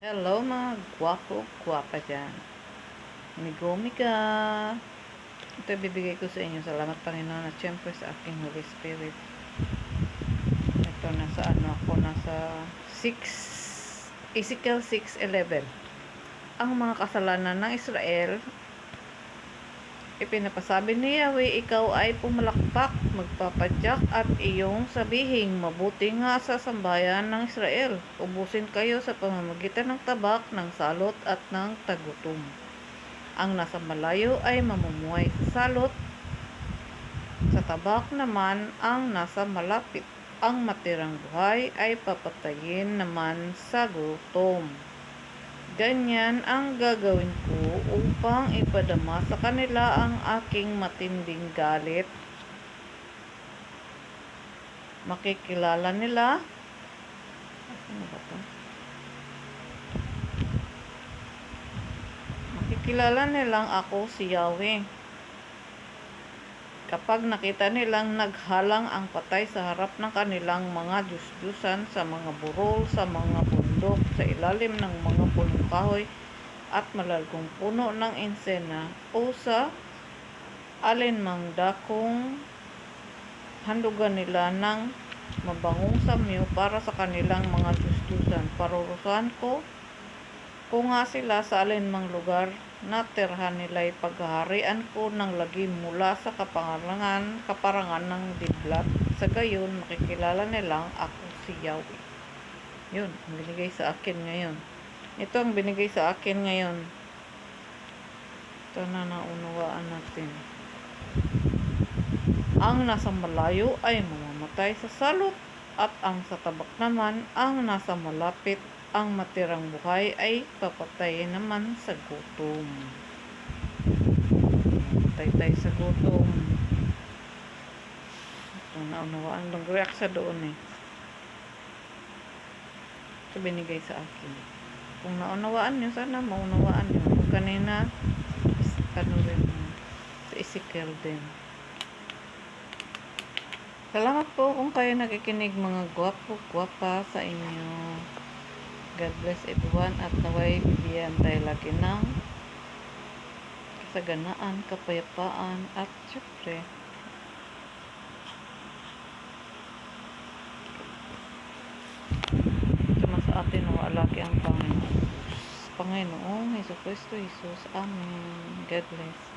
Hello mga gwapo-gwapa dyan. Migo-miga. Ito bibigay ko sa inyo. Salamat Panginoon at syempre sa aking Holy Spirit. Ito nasa ako, nasa 6, Ezekiel 6:11. Ang mga kasalanan ng Israel, ipinapasabi ni Yahweh, ikaw ay pumalakpak, magpapadyak at iyong sabihing, mabuti nga sa sambayan ng Israel. Ubusin kayo sa pamamagitan ng tabak, ng salot at ng tagutom. Ang nasa malayo ay mamumuhay sa salot, sa tabak naman ang nasa malapit. Ang matirang buhay ay papatayin naman sa gutom. Ganyan ang gagawin ko upang ipadama sa kanila ang aking matinding galit. Makikilala nila. Ano ba to? Makikilala nilang ako si Yahweh. Kapag nakita nilang naghalang ang patay sa harap ng kanilang mga Diyos-Diyosan sa mga burol, sa mga bundok, sa ilalim ng mga punong kahoy at malalagong puno ng insena o sa alinmang dakong handugan nila ng mabangong samyo para sa kanilang mga Diyos-Diyosan. Parurusahan ko nga sila sa alinmang lugar na tirhan nila'y paghaharian ko ng lagim mula sa kaparangan ng diblat. Sa gayon, makikilala nilang ako si Yahweh. Yun, ang binigay sa akin ngayon. Ito ang binigay sa akin ngayon. Ito na naunawaan natin. Ang nasa malayo ay mamamatay sa salot at ang sa tabak naman ang nasa malapit. Ang matirang buhay ay papatayin naman sa gutom. Patay tayo sa gutom. Ito naunawaan. Nag-react sa doon eh. Ito binigay sa akin. Kung naunawaan nyo, sana maunawaan nyo. Kung kanina, ano rin sa Ezekiel din. Salamat po kung kayo nakikinig mga gwapo-gwapa sa inyo. God bless everyone at naway bibigyan tayo lagi ng kasaganaan, kapayapaan at syempre sama sa atin alagi ang Panginoong Hesus Kristo Jesus. Amen. God bless.